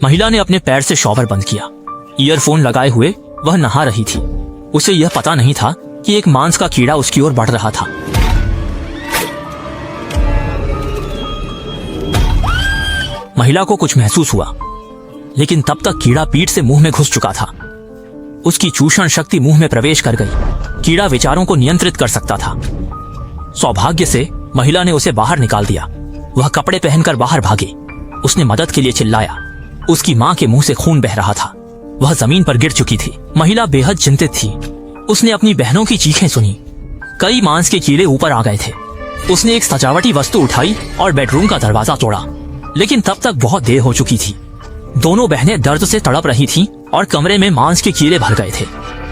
महिला ने अपने पैर से शॉवर बंद किया। ईयरफोन लगाए हुए वह नहा रही थी। उसे यह पता नहीं था कि एक मांस का कीड़ा उसकी ओर बढ़ रहा था। महिला को कुछ महसूस हुआ, लेकिन तब तक कीड़ा पीठ से मुंह में घुस चुका था। उसकी चूषण शक्ति मुंह में प्रवेश कर गई। कीड़ा विचारों को नियंत्रित कर सकता था। सौभाग्य से महिला ने उसे बाहर निकाल दिया। वह कपड़े पहनकर बाहर भागी। उसने मदद के लिए चिल्लाया। उसकी मां के मुंह से खून बह रहा था। वह जमीन पर गिर चुकी थी। महिला बेहद चिंतित थी। उसने अपनी बहनों की चीखें सुनी। कई मांस के कीड़े ऊपर आ गए थे। उसने एक सजावटी वस्तु उठाई और बेडरूम का दरवाजा तोड़ा, लेकिन तब तक बहुत देर हो चुकी थी। दोनों बहनें दर्द से तड़प रही थीं और कमरे में मांस के कीड़े भर गए थे।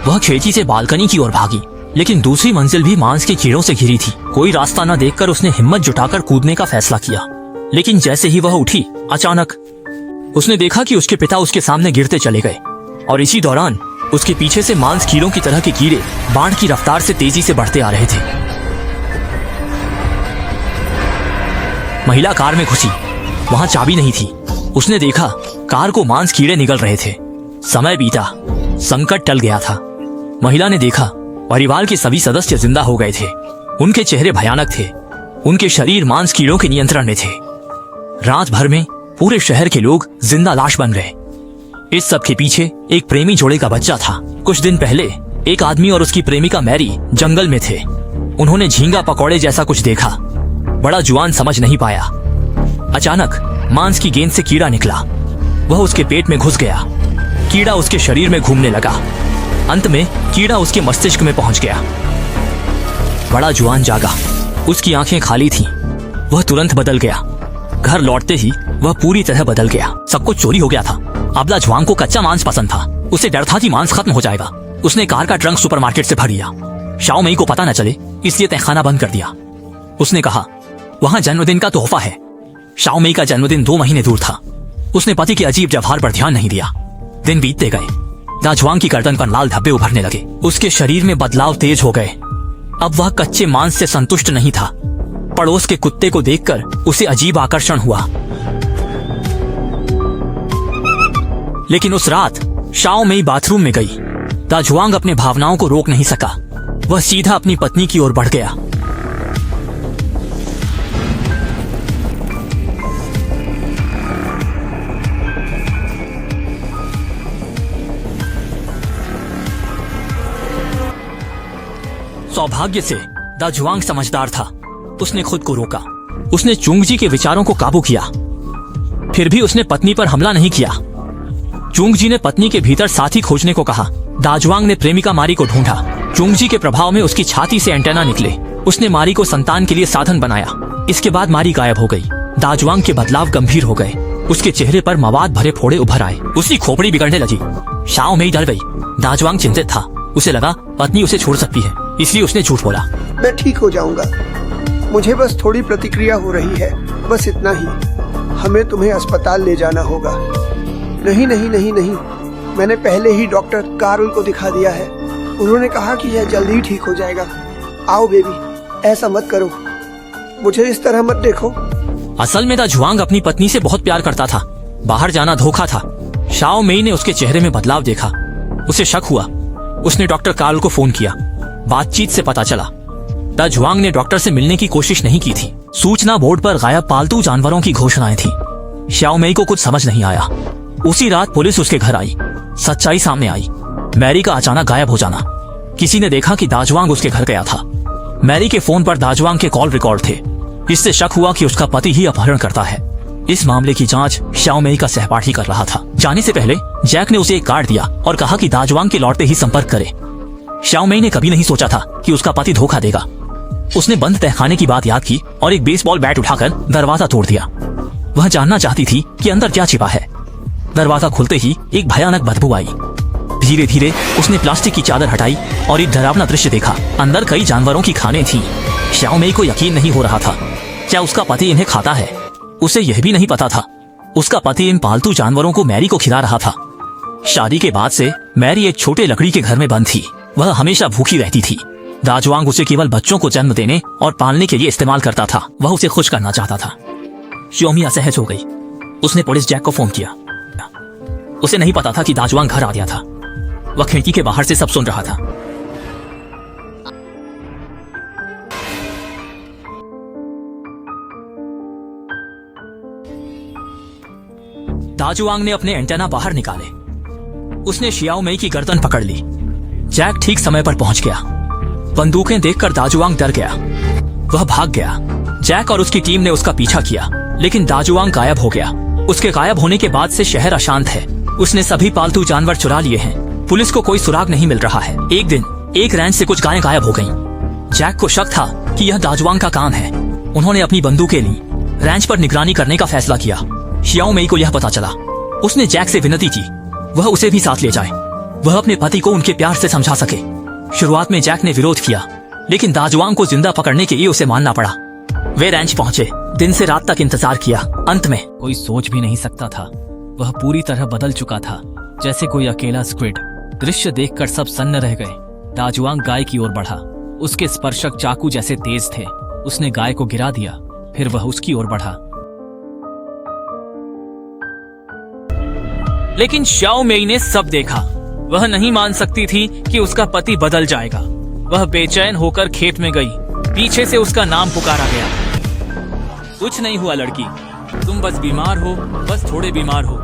वह खिड़की से बालकनी की ओर भागी, लेकिन दूसरी मंजिल भी मांस के कीड़ों से घिरी थी। कोई रास्ता न देखकर उसने हिम्मत जुटाकर कूदने का फैसला किया, लेकिन जैसे ही वह उठी, अचानक उसने देखा कि उसके पिता उसके सामने गिरते चले गए और इसी दौरान उसके पीछे से मांस कीड़ों की तरह के कीड़े बाढ़ की रफ्तार से तेजी से बढ़ते आ रहे थे। महिला कार में घुसी। वहां चाबी नहीं थी। उसने देखा कार को मांस कीड़े निगल रहे थे। समय बीता, संकट टल गया था। महिला ने देखा परिवार के सभी सदस्य जिंदा हो गए थे। उनके चेहरे भयानक थे। उनके शरीर मांस कीड़ों के नियंत्रण में थे। रात भर में पूरे शहर के लोग जिंदा लाश बन गए। इस सब के पीछे एक प्रेमी जोड़े का बच्चा था। कुछ दिन पहले एक आदमी और उसकी प्रेमिका मैरी जंगल में थे। उन्होंने झींगा पकौड़े जैसा कुछ देखा। बड़ा जुआन समझ नहीं पाया। अचानक मांस की गेंद से कीड़ा निकला। वह उसके पेट में घुस गया। कीड़ा उसके शरीर में घूमने लगा। अंत में कीड़ा उसके मस्तिष्क में पहुंच गया। बड़ा जुआन जागा। उसकी आंखें खाली थीं। वह तुरंत बदल गया। घर लौटते ही वह पूरी तरह बदल गया। सब कुछ चोरी हो गया था। अबला जुआन को कच्चा मांस पसंद था। उसे डर था कि मांस खत्म हो जाएगा। उसने कार का ट्रंक सुपरमार्केट से भर लिया। शाओ मई को पता न चले, इसलिए तहखाना बंद कर दिया। उसने कहा वहां जन्मदिन का तोहफा है। शाओ मई का जन्मदिन 2 महीने दूर था। उसने पति के अजीब व्यवहार पर ध्यान नहीं दिया। दिन बीतते गए। दाजुआंग की गर्दन पर लाल धब्बे उभरने लगे। उसके शरीर में बदलाव तेज हो गए। अब वह कच्चे मांस से संतुष्ट नहीं था। पड़ोस के कुत्ते को देखकर उसे अजीब आकर्षण हुआ। लेकिन उस रात शाओ मई बाथरूम में गई। दाजुआंग अपने भावनाओं को रोक नहीं सका। वह सीधा अपनी पत्नी की ओर बढ़ गया। सौभाग्य से दाजुआंग समझदार था। उसने खुद को रोका। उसने चुंगजी के विचारों को काबू किया। फिर भी उसने पत्नी पर हमला नहीं किया। चुंगजी ने पत्नी के भीतर साथी खोजने को कहा। दाजुआंग ने प्रेमिका मारी को ढूंढा। चुंगजी के प्रभाव में उसकी छाती से एंटेना निकले। उसने मारी को संतान के लिए साधन बनाया। इसके बाद मारी गायब हो गई। दाजुआंग के बदलाव गंभीर हो गए। उसके चेहरे पर मवाद भरे फोड़े उभर आए। उसकी खोपड़ी बिगड़ने लगी। शाओ मई डर गई। दाजुआंग चिंतित था। उसे लगा पत्नी उसे छोड़ सकती है, इसलिए उसने झूठ बोला। मैं ठीक हो जाऊंगा। मुझे बस थोड़ी प्रतिक्रिया हो रही है, बस इतना ही। हमें तुम्हें अस्पताल ले जाना होगा। नहीं नहीं नहीं नहीं, मैंने पहले ही डॉक्टर कार्ल को दिखा दिया है। उन्होंने कहा कि यह जल्दी ही ठीक हो जाएगा। आओ बेबी, ऐसा मत करो। मुझे इस तरह मत देखो। असल में दाजुआंग अपनी पत्नी से बहुत प्यार करता था। बाहर जाना धोखा था। शाओ मई ने उसके चेहरे में बदलाव देखा। उसे शक हुआ। उसने डॉक्टर कार्ल को फोन किया। बातचीत से पता चला दाजुआंग ने डॉक्टर से मिलने की कोशिश नहीं की थी। सूचना बोर्ड पर गायब पालतू जानवरों की घोषणाएं थी। शाओ मई को कुछ समझ नहीं आया। उसी रात पुलिस उसके घर आई। सच्चाई सामने आई। मैरी का अचानक गायब हो जाना। किसी ने देखा कि दाजुआंग उसके घर गया था। मैरी के फोन पर दाजुआंग के कॉल रिकॉर्ड थे। इससे शक हुआ कि उसका पति ही अपहरण करता है। इस मामले की जांच शाओ मई का सहपाठी कर रहा था। जाने से पहले जैक ने उसे एक कार्ड दिया और कहा कि दाजुआंग के लौटते ही संपर्क करे। शाओ मई ने कभी नहीं सोचा था कि उसका पति धोखा देगा। उसने बंद तहखाने की बात याद की और एक बेसबॉल बैट उठाकर दरवाजा तोड़ दिया। वह जानना चाहती थी कि अंदर क्या छिपा है। दरवाजा खुलते ही एक भयानक बदबू आई। धीरे धीरे उसने प्लास्टिक की चादर हटाई और एक डरावना दृश्य देखा। अंदर कई जानवरों की खानें थीं। शाओ मई को यकीन नहीं हो रहा था। क्या उसका पति इन्हें खाता है? उसे यह भी नहीं पता था उसका पति इन पालतू जानवरों को मैरी को खिला रहा था। शादी के बाद से मैरी एक छोटे लकड़ी के घर में बंद थी। वह हमेशा भूखी रहती थी। दाजुआंग उसे केवल बच्चों को जन्म देने और पालने के लिए इस्तेमाल करता था। वह उसे खुश करना चाहता था। शियोमी असहज हो गई। उसने पुलिस जैक को फोन किया। उसे नहीं पता था कि दाजुआंग घर आ गया था। वह खिड़की के बाहर से सब सुन रहा था। दाजुआंग ने अपने एंटेना बाहर निकाले। उसने शियाओ मेई की गर्दन पकड़ ली। जैक ठीक समय पर पहुंच गया। बंदूकें देखकर दाजुआंग डर गया। वह भाग गया। जैक और उसकी टीम ने उसका पीछा किया, लेकिन दाजुआंग गायब हो गया। उसके गायब होने के बाद से शहर अशांत है। उसने सभी पालतू जानवर चुरा लिए हैं। पुलिस को कोई सुराग नहीं मिल रहा है। एक दिन एक रैंच से कुछ गायें गायब हो गईं। जैक को शक था कि यह दाजुआंग का काम है। उन्होंने अपनी बंदूकें ली। रैंच पर निगरानी करने का फैसला किया। शियाओ मेई को यह पता चला। उसने जैक से विनती की वह उसे भी साथ ले जाए। वह अपने पति को उनके प्यार से समझा सके। शुरुआत में जैक ने विरोध किया, लेकिन दाजुआंग को जिंदा पकड़ने के लिए उसे मानना पड़ा। वे रैंच पहुंचे। दिन से रात तक इंतजार किया। अंत में कोई सोच भी नहीं सकता था। वह पूरी तरह बदल चुका था, जैसे कोई अकेला स्क्विड। दृश्य देखकर सब सन्न रह गए। दाजुआंग गाय की ओर बढ़ा। उसके स्पर्शक चाकू जैसे तेज थे। उसने गाय को गिरा दिया, फिर वह उसकी ओर बढ़ा। लेकिन शियाओ मेई ने सब देखा। वह नहीं मान सकती थी कि उसका पति बदल जाएगा। वह बेचैन होकर खेत में गई। पीछे से उसका नाम पुकारा गया। कुछ नहीं हुआ लड़की, तुम बस बीमार हो, बस थोड़े बीमार हो।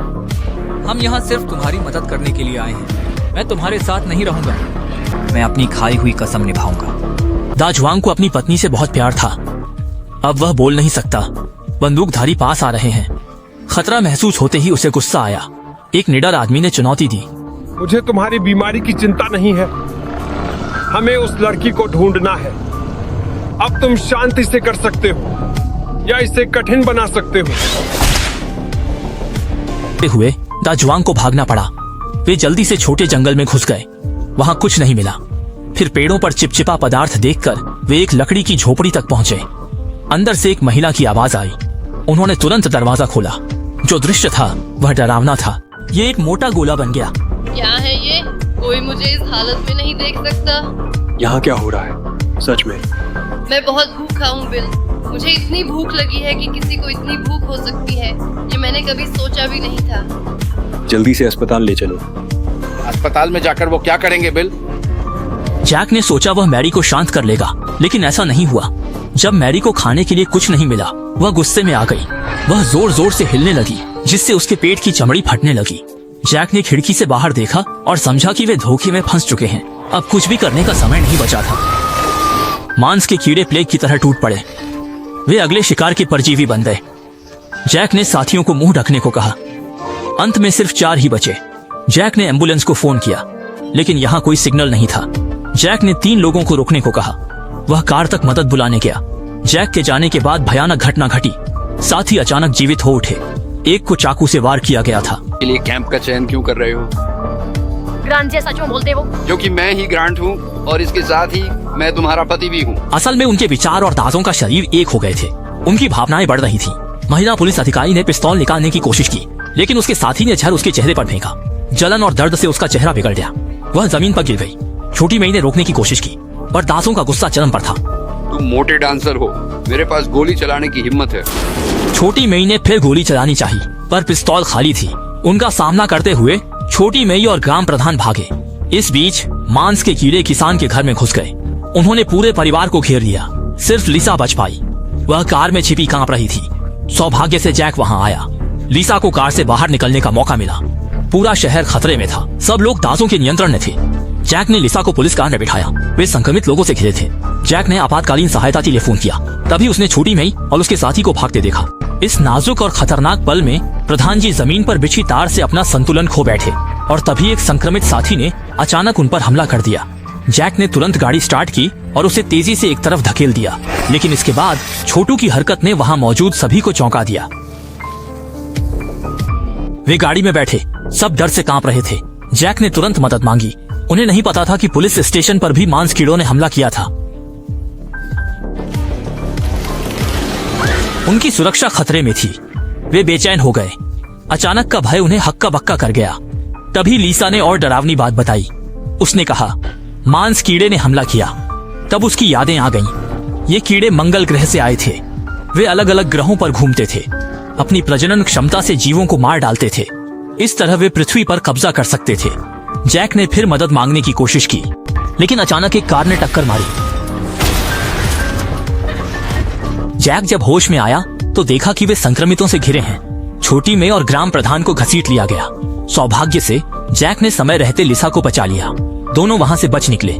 हम यहाँ सिर्फ तुम्हारी मदद करने के लिए आए हैं। मैं तुम्हारे साथ नहीं रहूंगा। मैं अपनी खाई हुई कसम निभाऊंगा। दाजुआंग को अपनी पत्नी से बहुत प्यार था। अब वह बोल नहीं सकता। बंदूकधारी पास आ रहे हैं। खतरा महसूस होते ही उसे गुस्सा आया। एक निडर आदमी ने चुनौती दी। मुझे तुम्हारी बीमारी की चिंता नहीं है। हमें उस लड़की को ढूंढना है। अब तुम शांति से कर सकते हो या इसे कठिन बना सकते हो। हुए दाजुआंग को भागना पड़ा। वे जल्दी से छोटे जंगल में घुस गए। वहां कुछ नहीं मिला। फिर पेड़ों पर चिपचिपा पदार्थ देखकर वे एक लकड़ी की झोपड़ी तक पहुंचे। अंदर से एक महिला की आवाज आई। उन्होंने तुरंत दरवाजा खोला। जो दृश्य था वह डरावना था। ये एक मोटा गोला बन गया। क्या है ये? कोई मुझे इस हालत में नहीं देख सकता। यहाँ क्या हो रहा है? सच में मैं बहुत भूखा हूँ बिल। मुझे इतनी भूख लगी है कि किसी को इतनी भूख हो सकती है, ये मैंने कभी सोचा भी नहीं था। जल्दी से अस्पताल ले चलो। अस्पताल में जाकर वो क्या करेंगे बिल? जैक ने सोचा वह मैरी को शांत कर लेगा, लेकिन ऐसा नहीं हुआ। जब मैरी को खाने के लिए कुछ नहीं मिला, वह गुस्से में आ गई। वह जोर जोर से हिलने लगी, जिससे उसके पेट की चमड़ी फटने लगी। जैक ने खिड़की से बाहर देखा और समझा कि वे धोखे में फंस चुके हैं। अब कुछ भी करने का समय नहीं बचा था। मांस के कीड़े प्लेग की तरह टूट पड़े। वे अगले शिकार के परजीवी बन गए। जैक ने साथियों को मुंह ढकने को कहा। अंत में सिर्फ 4 ही बचे। जैक ने एम्बुलेंस को फोन किया, लेकिन यहाँ कोई सिग्नल नहीं था। जैक ने 3 लोगों को रुकने को कहा। वह कार तक मदद बुलाने गया। जैक के जाने के बाद भयानक घटना घटी। साथी अचानक जीवित हो उठे। एक को चाकू से वार किया गया था। के लिए कैंप का चयन क्यों कर रहे हो? ग्रांट जी सच में बोलते वो? क्योंकि मैं ही ग्रांट हूँ और इसके साथ ही मैं तुम्हारा पति भी हूँ। असल में उनके विचार और दाजों का शरीर एक हो गए थे। उनकी भावनाएं बढ़ रही थी। महिला पुलिस अधिकारी ने पिस्तौल निकालने की कोशिश की, लेकिन उसके साथी ने झर उसके चेहरे पर फेंका। जलन और दर्द से उसका चेहरा बिगड़ गया। वह जमीन पर गिर गई। छोटी मेई ने रोकने की कोशिश की, पर दासों का गुस्सा चरम पर था। तुम मोटे डांसर हो, मेरे पास गोली चलाने की हिम्मत है। छोटी मेई ने फिर गोली चलानी चाहिए, पर पिस्तौल खाली थी। उनका सामना करते हुए छोटी मेई और ग्राम प्रधान भागे। इस बीच मांस के कीड़े किसान के घर में घुस गए। उन्होंने पूरे परिवार को घेर लिया। सिर्फ लिसा बच पाई। वह कार में छिपी कांप रही थी। सौभाग्य से जैक वहां आया। लिसा को कार से बाहर निकलने का मौका मिला। पूरा शहर खतरे में था। सब लोग दासों के नियंत्रण में थे। जैक ने लिसा को पुलिस कार में बिठाया। वे संक्रमित लोगों से घिरे थे। जैक ने आपातकालीन सहायता के लिए फोन किया। तभी उसने छोटी मेई और उसके साथी को भागते देखा। इस नाजुक और खतरनाक पल में प्रधान जी जमीन पर बिछी तार से अपना संतुलन खो बैठे और तभी एक संक्रमित साथी ने अचानक उन पर हमला कर दिया। जैक ने तुरंत गाड़ी स्टार्ट की और उसे तेजी से एक तरफ धकेल दिया, लेकिन इसके बाद छोटू की हरकत ने वहां मौजूद सभी को चौंका दिया। वे गाड़ी में बैठे, सब डर से कांप रहे थे। जैक ने तुरंत मदद मांगी। उन्हें नहीं पता था कि पुलिस स्टेशन पर भी मांस कीड़ों ने हमला किया था। उनकी सुरक्षा खतरे में थी। वे बेचैन हो गए। अचानक का भय उन्हें हक्का बक्का कर गया। तभी लीसा ने और डरावनी बात बताई। उसने कहा मांस कीड़े ने हमला किया। तब उसकी यादें आ गईं। ये कीड़े मंगल ग्रह से आए थे। वे अलग अलग ग्रहों पर घूमते थे। अपनी प्रजनन क्षमता से जीवों को मार डालते थे। इस तरह वे पृथ्वी पर कब्जा कर सकते थे। जैक ने फिर मदद मांगने की कोशिश की, लेकिन अचानक एक कार ने टक्कर मारी। जैक जब होश में आया तो देखा कि वे संक्रमितों से घिरे हैं। छोटी मे और ग्राम प्रधान को घसीट लिया गया। सौभाग्य से जैक ने समय रहते लिसा को बचा लिया। दोनों वहां से बच निकले।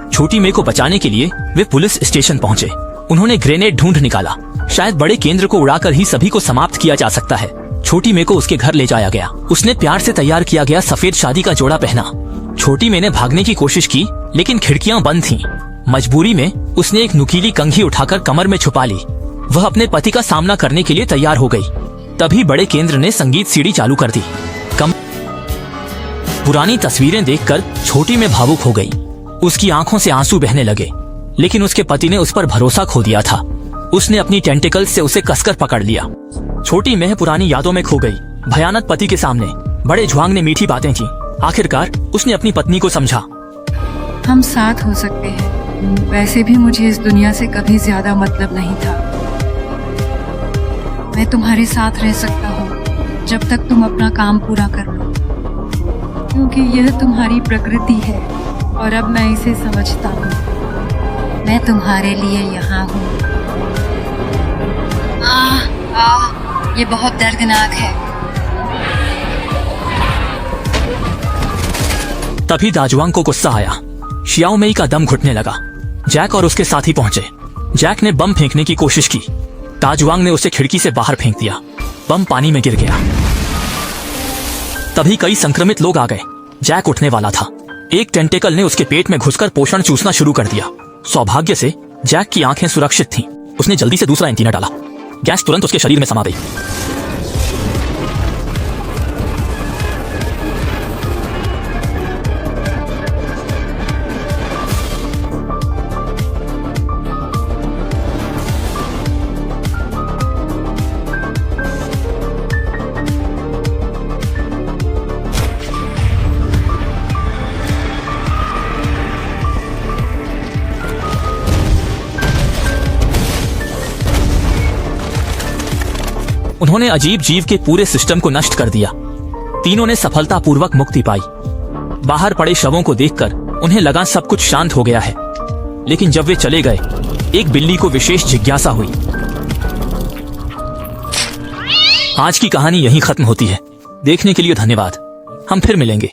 छोटी मे को बचाने के लिए वे पुलिस स्टेशन पहुंचे। उन्होंने ग्रेनेड ढूंढ निकाला। शायद बड़े केंद्र को उड़ाकर ही सभी को समाप्त किया जा सकता है। छोटी मे को उसके घर ले जाया गया। उसने प्यार से तैयार किया गया सफेद शादी का जोड़ा पहना। छोटी मे ने भागने की कोशिश की, लेकिन खिड़कियां बंद थीं। मजबूरी में उसने एक नुकीली कंघी उठाकर कमर में छुपा ली। वह अपने पति का सामना करने के लिए तैयार हो गई। तभी बड़े केंद्र ने संगीत सीडी चालू कर दी। पुरानी तस्वीरें देखकर छोटी मे भावुक हो गई। उसकी आंखों से आंसू बहने लगे, लेकिन उसके पति ने उस पर भरोसा खो दिया था। उसने अपनी टेंटिकल्स से उसे कसकर पकड़ लिया। छोटी मे पुरानी यादों में खो गई। भयानक पति के सामने बड़े झुआंग ने मीठी बातें की। आखिरकार उसने अपनी पत्नी को समझा। हम साथ हो सकते हैं। वैसे भी मुझे इस दुनिया से कभी ज्यादा मतलब नहीं था। मैं तुम्हारे साथ रह सकता हूँ जब तक तुम अपना काम पूरा कर लो, क्योंकि यह तुम्हारी प्रकृति है और अब मैं इसे समझता हूँ। मैं तुम्हारे लिए यहाँ हूँ। ये बहुत दर्दनाक है। तभी दाजुआंग को गुस्सा आया। शियाओ मेई का दम घुटने लगा। जैक और उसके साथी पहुंचे। जैक ने बम फेंकने की कोशिश की। दाजुआंग ने उसे खिड़की से बाहर फेंक दिया। बम पानी में गिर गया। तभी कई संक्रमित लोग आ गए। जैक उठने वाला था। एक टेंटेकल ने उसके पेट में घुसकर पोषण चूसना शुरू कर दिया। सौभाग्य से जैक की आंखें सुरक्षित थीं। उसने जल्दी से दूसरा एंटीना डाला। गैस तुरंत उसके शरीर में समा गई। उन्होंने अजीब जीव के पूरे सिस्टम को नष्ट कर दिया। तीनों ने सफलतापूर्वक मुक्ति पाई। बाहर पड़े शवों को देखकर उन्हें लगा सब कुछ शांत हो गया है, लेकिन जब वे चले गए एक बिल्ली को विशेष जिज्ञासा हुई। आज की कहानी यहीं खत्म होती है। देखने के लिए धन्यवाद। हम फिर मिलेंगे।